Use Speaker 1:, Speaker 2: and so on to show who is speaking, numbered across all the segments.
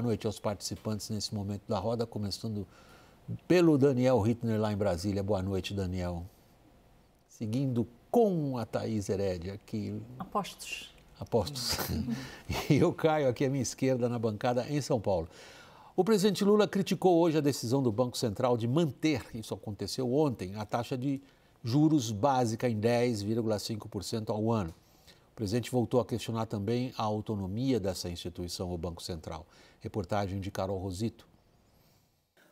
Speaker 1: noite aos participantes nesse momento da roda, começando pelo Daniel Rittner, lá em Brasília. Boa noite, Daniel. Seguindo com a Thaís Herédia aqui.
Speaker 2: Apostos.
Speaker 1: E eu caio aqui à minha esquerda na bancada em São Paulo. O presidente Lula criticou hoje a decisão do Banco Central de manter, isso aconteceu ontem, a taxa de juros básica em 10,5% ao ano. O presidente voltou a questionar também a autonomia dessa instituição, o Banco Central. Reportagem de Carol Rosito.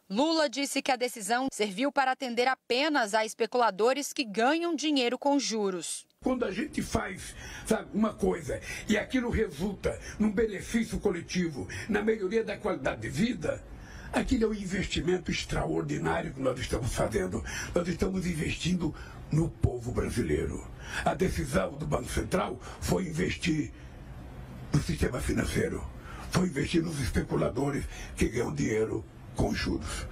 Speaker 3: Lula disse que a decisão serviu para atender apenas a especuladores que ganham dinheiro com juros.
Speaker 4: Quando a gente faz, sabe, uma coisa e aquilo resulta num benefício coletivo, na melhoria da qualidade de vida, aquilo é um investimento extraordinário que nós estamos fazendo. Nós estamos investindo no povo brasileiro. A decisão do Banco Central foi investir no sistema financeiro, foi investir nos especuladores que ganham dinheiro com juros.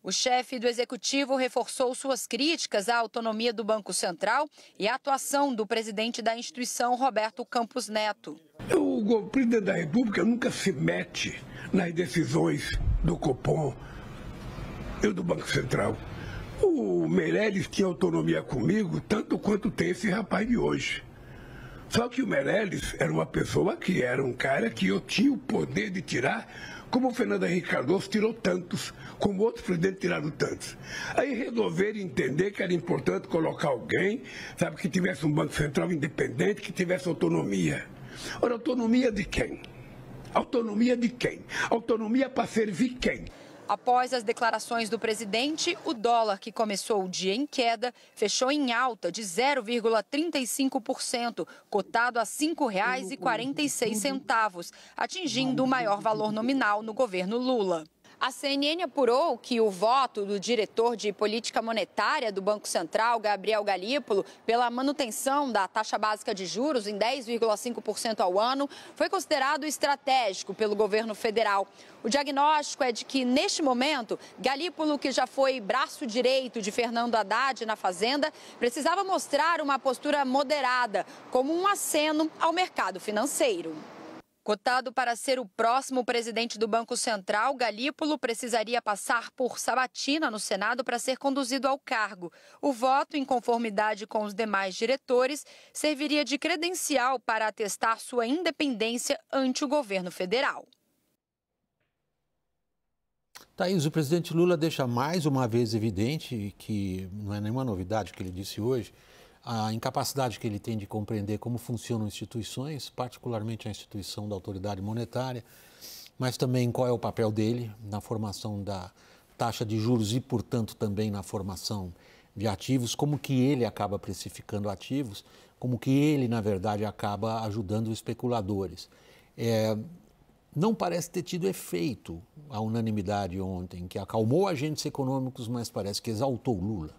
Speaker 3: O chefe do Executivo reforçou suas críticas à autonomia do Banco Central e à atuação do presidente da instituição, Roberto Campos Neto.
Speaker 4: O presidente da República nunca se mete nas decisões do Copom e do Banco Central. O Meirelles tinha autonomia comigo tanto quanto tem esse rapaz de hoje. Só que o Meirelles era uma pessoa que era um cara que eu tinha o poder de tirar, como o Fernando Henrique Cardoso tirou tantos, como outros presidentes tiraram tantos. Aí resolveram entender que era importante colocar alguém, sabe, que tivesse um Banco Central independente, que tivesse autonomia. Ora, autonomia de quem? Autonomia de quem? Autonomia para servir quem?
Speaker 3: Após as declarações do presidente, o dólar, que começou o dia em queda, fechou em alta de 0,35%, cotado a R$ 5,46, atingindo o maior valor nominal no governo Lula. A CNN apurou que o voto do diretor de política monetária do Banco Central, Gabriel Galípolo, pela manutenção da taxa básica de juros em 10,5% ao ano, foi considerado estratégico pelo governo federal. O diagnóstico é de que, neste momento, Galípolo, que já foi braço direito de Fernando Haddad na Fazenda, precisava mostrar uma postura moderada, como um aceno ao mercado financeiro. Cotado para ser o próximo presidente do Banco Central, Galípolo precisaria passar por sabatina no Senado para ser conduzido ao cargo. O voto, em conformidade com os demais diretores, serviria de credencial para atestar sua independência ante o governo federal.
Speaker 1: Thaís, o presidente Lula deixa mais uma vez evidente que não é nenhuma novidade o que ele disse hoje, a incapacidade que ele tem de compreender como funcionam instituições, particularmente a instituição da autoridade monetária, mas também qual é o papel dele na formação da taxa de juros e, portanto, também na formação de ativos, como que ele acaba precificando ativos, como que ele, na verdade, acaba ajudando os especuladores. Não parece ter tido efeito a unanimidade ontem, que acalmou agentes econômicos, mas parece que exaltou Lula.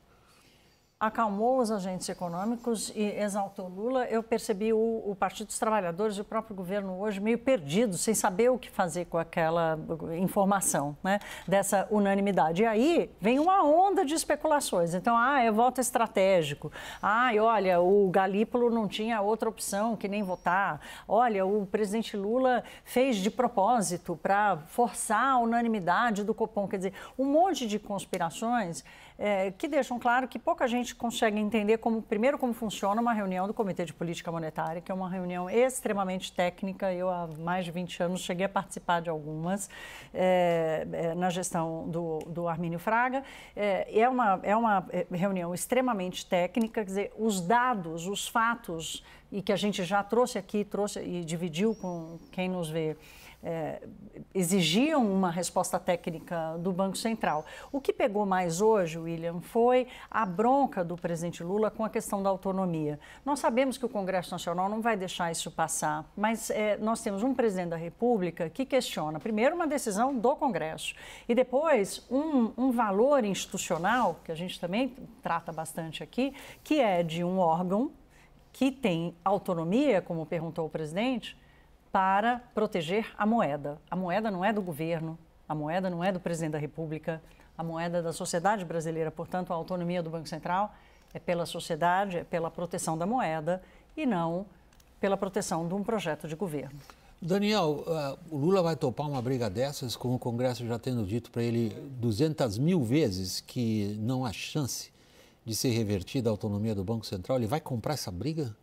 Speaker 2: Acalmou os agentes econômicos e exaltou Lula. Eu percebi o Partido dos Trabalhadores e o próprio governo hoje meio perdidos, sem saber o que fazer com aquela informação, né, dessa unanimidade. E aí vem uma onda de especulações. Então, é voto estratégico. Olha, o Galípolo não tinha outra opção que nem votar. Olha, o presidente Lula fez de propósito para forçar a unanimidade do Copom. Quer dizer, um monte de conspirações que deixam claro que pouca gente consegue entender primeiro como funciona uma reunião do Comitê de Política Monetária, que é uma reunião extremamente técnica. Eu, há mais de 20 anos, cheguei a participar de algumas na gestão do Armínio Fraga. É uma reunião extremamente técnica, quer dizer, os dados, os fatos, e que a gente já trouxe e dividiu com quem nos vê, exigiam uma resposta técnica do Banco Central. O que pegou mais hoje, William, foi a bronca do presidente Lula com a questão da autonomia. Nós sabemos que o Congresso Nacional não vai deixar isso passar, mas nós temos um presidente da República que questiona, primeiro, uma decisão do Congresso e depois um valor institucional, que a gente também trata bastante aqui, que é de um órgão que tem autonomia, como perguntou o presidente, para proteger a moeda. A moeda não é do governo, a moeda não é do presidente da República, a moeda é da sociedade brasileira. Portanto, a autonomia do Banco Central é pela sociedade, é pela proteção da moeda e não pela proteção de um projeto de governo.
Speaker 1: Daniel, o Lula vai topar uma briga dessas, com o Congresso já tendo dito para ele 200.000 vezes que não há chance de ser revertida a autonomia do Banco Central? Ele vai comprar essa briga?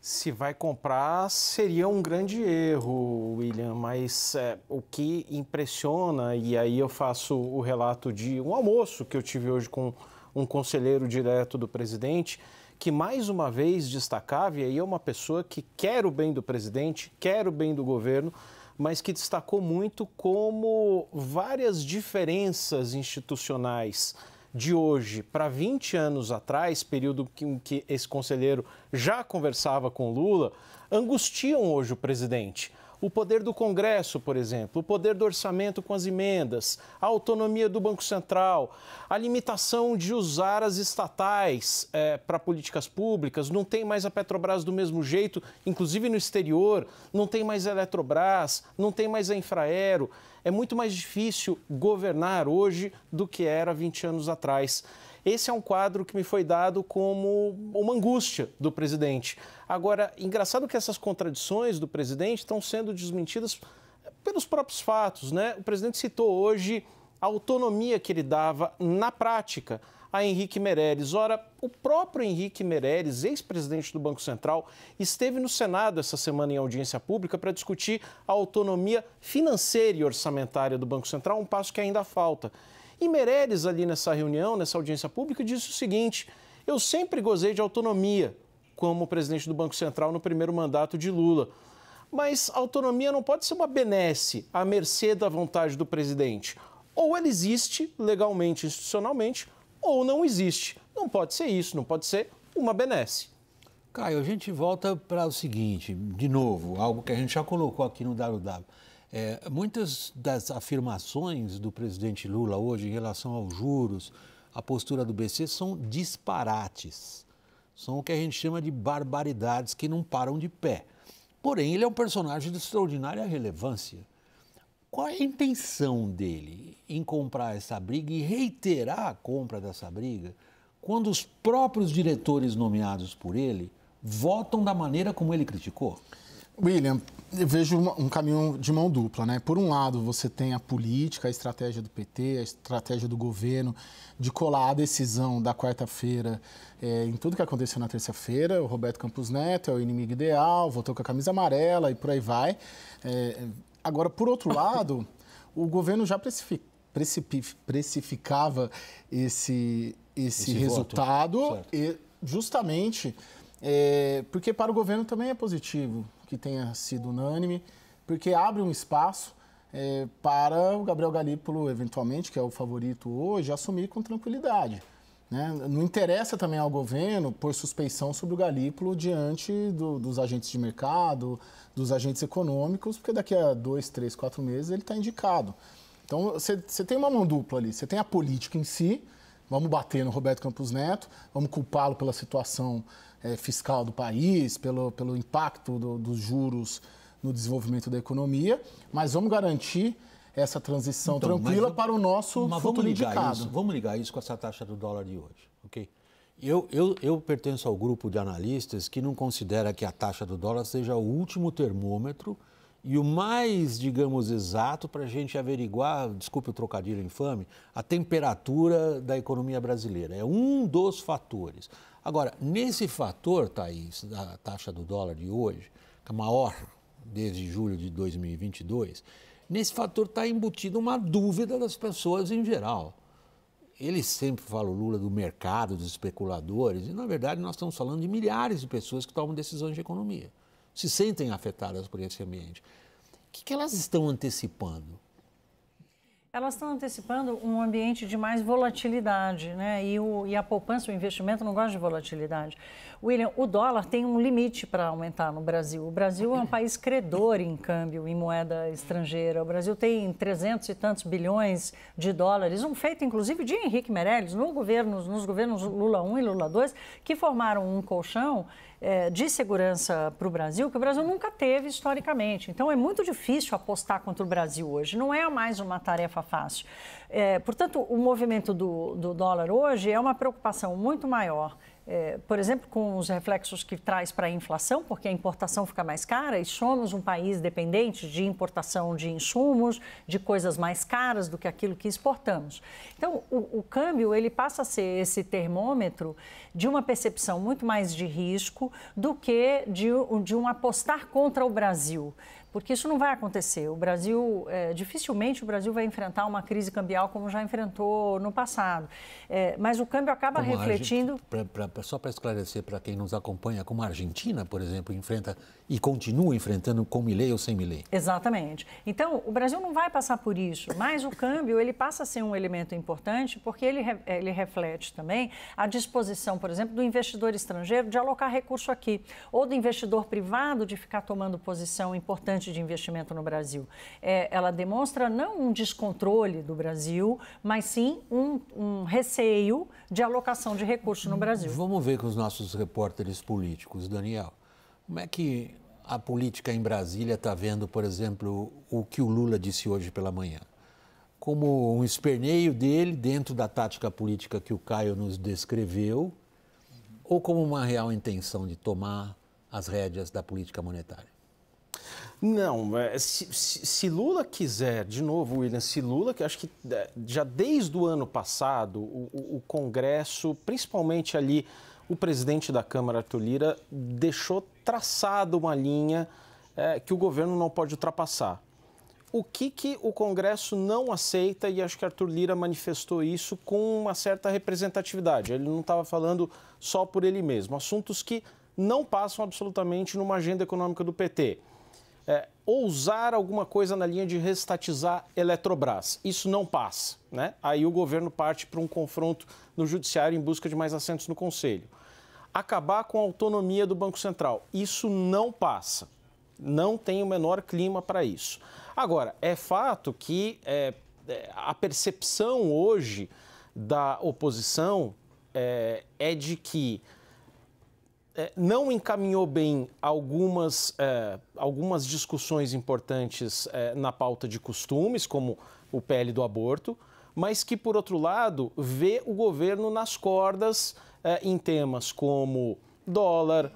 Speaker 5: Se vai comprar, seria um grande erro, William, mas o que impressiona, e aí eu faço o relato de um almoço que eu tive hoje com um conselheiro direto do presidente, que mais uma vez destacava, e aí é uma pessoa que quer o bem do presidente, quer o bem do governo, mas que destacou muito como várias diferenças institucionais de hoje para 20 anos atrás, período em que esse conselheiro já conversava com Lula, angustiam hoje o presidente. O poder do Congresso, por exemplo, o poder do orçamento com as emendas, a autonomia do Banco Central, a limitação de usar as estatais para políticas públicas, não tem mais a Petrobras do mesmo jeito, inclusive no exterior, não tem mais a Eletrobras, não tem mais a Infraero. É muito mais difícil governar hoje do que era 20 anos atrás. Esse é um quadro que me foi dado como uma angústia do presidente. Agora, engraçado que essas contradições do presidente estão sendo desmentidas pelos próprios fatos, né? O presidente citou hoje a autonomia que ele dava na prática a Henrique Meirelles. Ora, o próprio Henrique Meirelles, ex-presidente do Banco Central, esteve no Senado essa semana em audiência pública para discutir a autonomia financeira e orçamentária do Banco Central, um passo que ainda falta. E Meirelles, ali nessa reunião, nessa audiência pública, disse o seguinte: eu sempre gozei de autonomia como presidente do Banco Central no primeiro mandato de Lula. Mas a autonomia não pode ser uma benesse à mercê da vontade do presidente. Ou ela existe legalmente, institucionalmente, ou não existe. Não pode ser isso, não pode ser uma benesse.
Speaker 1: Caio, a gente volta para o seguinte, de novo, algo que a gente já colocou aqui no WW. Muitas das afirmações do presidente Lula hoje em relação aos juros, a postura do BC, são disparates. São o que a gente chama de barbaridades que não param de pé. Porém, ele é um personagem de extraordinária relevância. Qual é a intenção dele em comprar essa briga e reiterar a compra dessa briga quando os próprios diretores nomeados por ele votam da maneira como ele criticou?
Speaker 6: William, eu vejo um caminho de mão dupla, né? Por um lado, você tem a política, a estratégia do PT, a estratégia do governo de colar a decisão da quarta-feira em tudo que aconteceu na terça-feira. O Roberto Campos Neto é o inimigo ideal, votou com a camisa amarela e por aí vai. Agora, por outro lado, o governo já precificava esse resultado e justamente porque para o governo também é positivo que tenha sido unânime, porque abre um espaço para o Gabriel Galípolo, eventualmente, que é o favorito hoje, assumir com tranquilidade. Né? Não interessa também ao governo pôr suspeição sobre o Galípolo diante dos agentes de mercado, dos agentes econômicos, porque daqui a 2, 3, 4 meses ele está indicado. Então, você tem uma mão dupla ali. Você tem a política em si, vamos bater no Roberto Campos Neto, vamos culpá-lo pela situação fiscal do país, pelo impacto dos juros no desenvolvimento da economia, mas vamos garantir essa transição tranquila para o nosso futuro indicado.
Speaker 1: Vamos ligar isso com essa taxa do dólar de hoje, ok? Eu pertenço ao grupo de analistas que não considera que a taxa do dólar seja o último termômetro e o mais, digamos, exato para a gente averiguar, desculpe o trocadilho infame, a temperatura da economia brasileira. É um dos fatores. Agora, nesse fator, Thaís, da taxa do dólar de hoje, que é maior desde julho de 2022, nesse fator está embutida uma dúvida das pessoas em geral. Ele sempre fala, o Lula, do mercado, dos especuladores, e na verdade nós estamos falando de milhares de pessoas que tomam decisões de economia, se sentem afetadas por esse ambiente. O que elas estão antecipando?
Speaker 2: Elas estão antecipando um ambiente de mais volatilidade, né? E a poupança, o investimento não gosta de volatilidade. William, o dólar tem um limite para aumentar no Brasil. O Brasil é um país credor em câmbio, em moeda estrangeira. O Brasil tem 300 e tantos bilhões de dólares, um feito inclusive de Henrique Meirelles, nos governos Lula 1 e Lula 2, que formaram um colchão de segurança para o Brasil, que o Brasil nunca teve historicamente. Então, é muito difícil apostar contra o Brasil hoje. Não é mais uma tarefa fácil. Portanto, o movimento do dólar hoje é uma preocupação muito maior por exemplo, com os reflexos que traz para a inflação, porque a importação fica mais cara e somos um país dependente de importação de insumos, de coisas mais caras do que aquilo que exportamos. Então, o câmbio ele passa a ser esse termômetro de uma percepção muito mais de risco do que de um apostar contra o Brasil. Porque isso não vai acontecer. O Brasil, dificilmente o Brasil vai enfrentar uma crise cambial como já enfrentou no passado. Mas o câmbio acaba refletindo...
Speaker 1: Só para esclarecer para quem nos acompanha, como a Argentina, por exemplo, enfrenta e continua enfrentando com Milei ou sem Milei.
Speaker 2: Exatamente. Então, o Brasil não vai passar por isso, mas o câmbio ele passa a ser um elemento importante porque ele reflete também a disposição, por exemplo, do investidor estrangeiro de alocar recurso aqui, ou do investidor privado de ficar tomando posição importante de investimento no Brasil. Ela demonstra não um descontrole do Brasil, mas sim um receio de alocação de recursos no Brasil.
Speaker 1: Vamos ver com os nossos repórteres políticos, Daniel. Como é que a política em Brasília está vendo, por exemplo, o que o Lula disse hoje pela manhã? Como um esperneio dele dentro da tática política que o Caio nos descreveu, ou como uma real intenção de tomar as rédeas da política monetária?
Speaker 5: Não, se Lula quiser, de novo, William, se Lula, que acho que já desde o ano passado, o Congresso, principalmente ali o presidente da Câmara, Arthur Lira, deixou traçado uma linha que o governo não pode ultrapassar. O que o Congresso não aceita, e acho que Arthur Lira manifestou isso com uma certa representatividade, ele não estava falando só por ele mesmo, assuntos que não passam absolutamente numa agenda econômica do PT. Ousar alguma coisa na linha de reestatizar Eletrobras. Isso não passa, né? Aí o governo parte para um confronto no judiciário em busca de mais assentos no Conselho. Acabar com a autonomia do Banco Central. Isso não passa. Não tem o menor clima para isso. Agora, é fato que a percepção hoje da oposição é de que não encaminhou bem algumas discussões importantes na pauta de costumes, como o PL do aborto, mas que, por outro lado, vê o governo nas cordas em temas como dólar,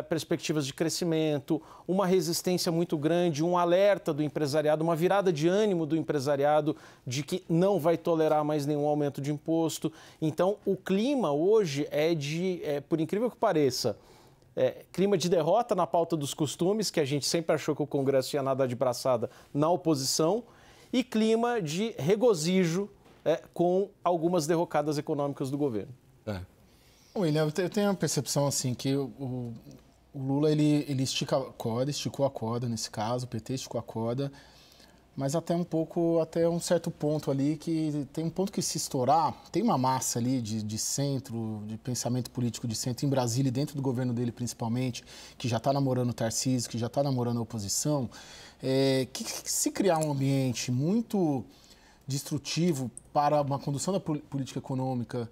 Speaker 5: perspectivas de crescimento, uma resistência muito grande, um alerta do empresariado, uma virada de ânimo do empresariado de que não vai tolerar mais nenhum aumento de imposto. Então, o clima hoje por incrível que pareça, clima de derrota na pauta dos costumes, que a gente sempre achou que o Congresso ia nadar de braçada na oposição, e clima de regozijo com algumas derrocadas econômicas do governo.
Speaker 6: William, eu tenho a percepção assim que o Lula ele esticou a corda nesse caso, o PT esticou a corda, mas até um certo ponto ali que tem um ponto que se estourar, tem uma massa ali de centro, de pensamento político de centro em Brasília e dentro do governo dele principalmente, que já está namorando o Tarcísio, que já está namorando a oposição, que se criar um ambiente muito destrutivo para uma condução da política econômica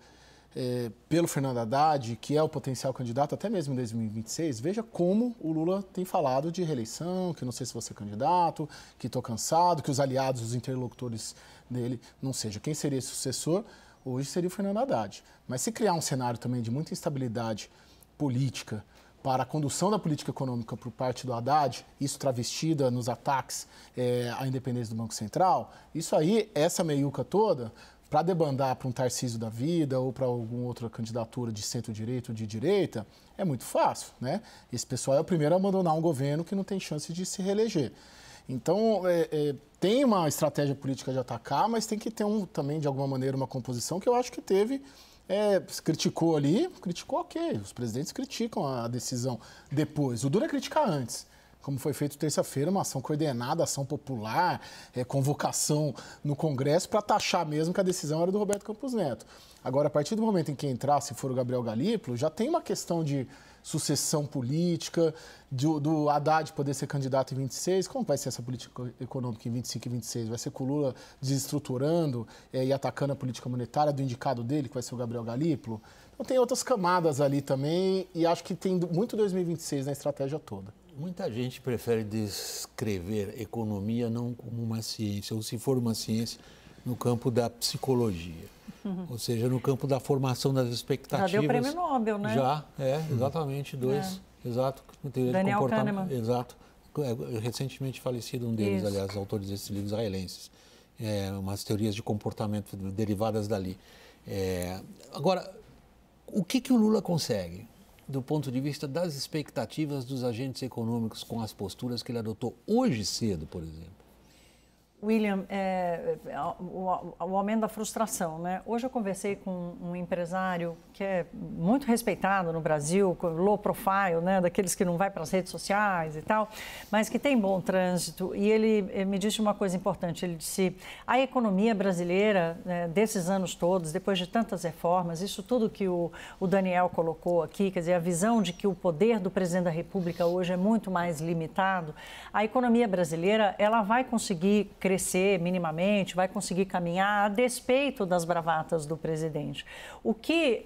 Speaker 6: pelo Fernando Haddad, que é o potencial candidato até mesmo em 2026, veja como o Lula tem falado de reeleição, que não sei se vou ser candidato, que estou cansado, que os aliados, os interlocutores dele, não seja. Quem seria esse sucessor? Hoje seria o Fernando Haddad. Mas se criar um cenário também de muita instabilidade política para a condução da política econômica por parte do Haddad, isso travestida nos ataques à independência do Banco Central, isso aí, essa meiuca toda, para debandar para um Tarcísio da vida ou para alguma outra candidatura de centro-direita ou de direita, é muito fácil, né? Esse pessoal é o primeiro a abandonar um governo que não tem chance de se reeleger. Então, tem uma estratégia política de atacar, mas tem que ter também, de alguma maneira, uma composição que eu acho que teve. Criticou ali, criticou ok, os presidentes criticam a decisão depois. O duro é criticar antes. Como foi feito terça-feira, uma ação coordenada, ação popular, convocação no Congresso para taxar mesmo que a decisão era do Roberto Campos Neto. Agora, a partir do momento em que entrar, se for o Gabriel Galípolo, já tem uma questão de sucessão política, do Haddad poder ser candidato em 26. Como vai ser essa política econômica em 25 e 26? Vai ser com o Lula desestruturando e atacando a política monetária do indicado dele, que vai ser o Gabriel Galípolo? Então tem outras camadas ali também e acho que tem muito 2026 na estratégia toda.
Speaker 1: Muita gente prefere descrever economia não como uma ciência, ou se for uma ciência, no campo da psicologia. Ou seja, no campo da formação das expectativas.
Speaker 2: Já deu prêmio Nobel, né?
Speaker 1: Já, exatamente, dois. Exato.
Speaker 2: Daniel Kahneman.
Speaker 1: Exato. Recentemente falecido um deles, aliás, autores desses livros israelenses. Umas teorias de comportamento derivadas dali. Agora, o que o Lula consegue, do ponto de vista das expectativas dos agentes econômicos com as posturas que ele adotou hoje cedo, por exemplo?
Speaker 2: William, o aumento da frustração, né? Hoje eu conversei com um empresário que é muito respeitado no Brasil, low profile, né? Daqueles que não vai para as redes sociais e tal, mas que tem bom trânsito. E ele me disse uma coisa importante, ele disse, a economia brasileira, né, desses anos todos, depois de tantas reformas, isso tudo que o Daniel colocou aqui, quer dizer, a visão de que o poder do presidente da República hoje é muito mais limitado, a economia brasileira, ela vai conseguir crescer minimamente, vai conseguir caminhar a despeito das bravatas do presidente. O que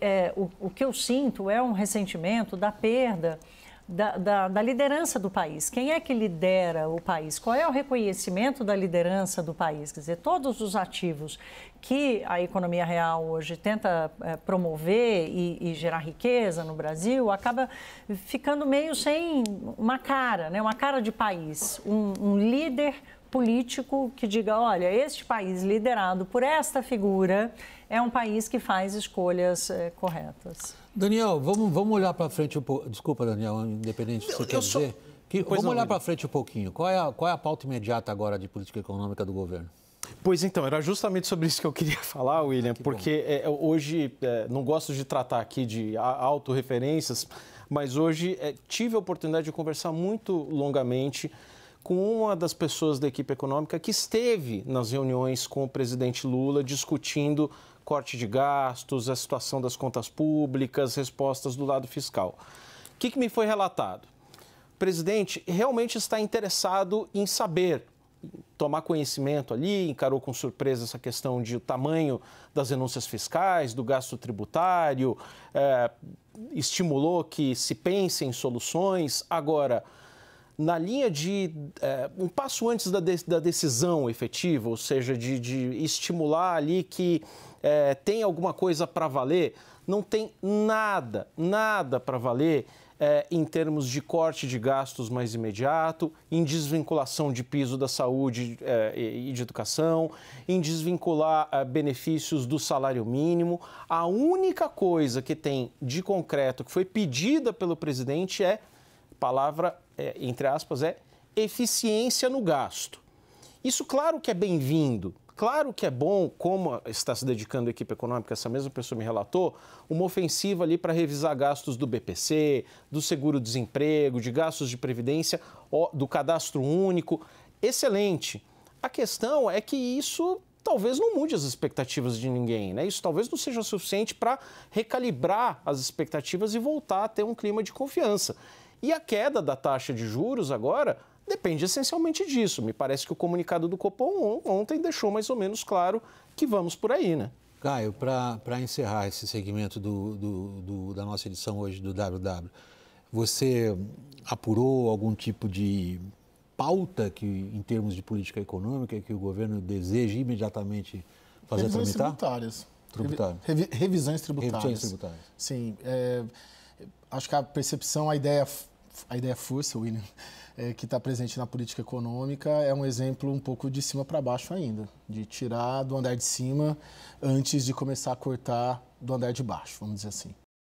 Speaker 2: eu sinto é um ressentimento da perda da liderança do país. Quem é que lidera o país? Qual é o reconhecimento da liderança do país? Quer dizer, todos os ativos que a economia real hoje tenta promover e gerar riqueza no Brasil, acaba ficando meio sem uma cara, né? Uma cara de país, um líder político que diga, olha, este país liderado por esta figura é um país que faz escolhas corretas.
Speaker 1: Daniel, vamos olhar para frente um pouco. Desculpa, Daniel, independente do que você quer dizer. Vamos olhar para frente um pouquinho. Qual é a pauta imediata agora de política econômica do governo?
Speaker 5: Pois então, era justamente sobre isso que eu queria falar, William, porque hoje, não gosto de tratar aqui de autorreferências, mas hoje tive a oportunidade de conversar muito longamente com uma das pessoas da equipe econômica que esteve nas reuniões com o presidente Lula discutindo corte de gastos, a situação das contas públicas, respostas do lado fiscal. O que me foi relatado? O presidente realmente está interessado em saber, tomar conhecimento ali, encarou com surpresa essa questão de o tamanho das renúncias fiscais, do gasto tributário, estimulou que se pense em soluções. Agora, na linha de um passo antes da decisão efetiva, ou seja, de estimular ali que tem alguma coisa para valer, não tem nada para valer em termos de corte de gastos mais imediato, em desvinculação de piso da saúde e de educação, em desvincular benefícios do salário mínimo. A única coisa que tem de concreto que foi pedida pelo presidente palavra, entre aspas, eficiência no gasto. Isso, claro que é bem-vindo, claro que é bom, como está se dedicando a equipe econômica, essa mesma pessoa me relatou, uma ofensiva ali para revisar gastos do BPC, do seguro-desemprego, de gastos de previdência, do cadastro único. Excelente. A questão é que isso talvez não mude as expectativas de ninguém, né? Isso talvez não seja suficiente para recalibrar as expectativas e voltar a ter um clima de confiança. E a queda da taxa de juros agora depende essencialmente disso. Me parece que o comunicado do Copom ontem deixou mais ou menos claro que vamos por aí, né?
Speaker 1: Caio, para encerrar esse segmento da nossa edição hoje do WW, você apurou algum tipo de pauta que, em termos de política econômica, que o governo deseja imediatamente fazer tramitar?
Speaker 6: Revisões tributárias. Sim. Acho que a percepção, a ideia força, William, que está presente na política econômica é um exemplo um pouco de cima para baixo ainda, de tirar do andar de cima antes de começar a cortar do andar de baixo, vamos dizer assim.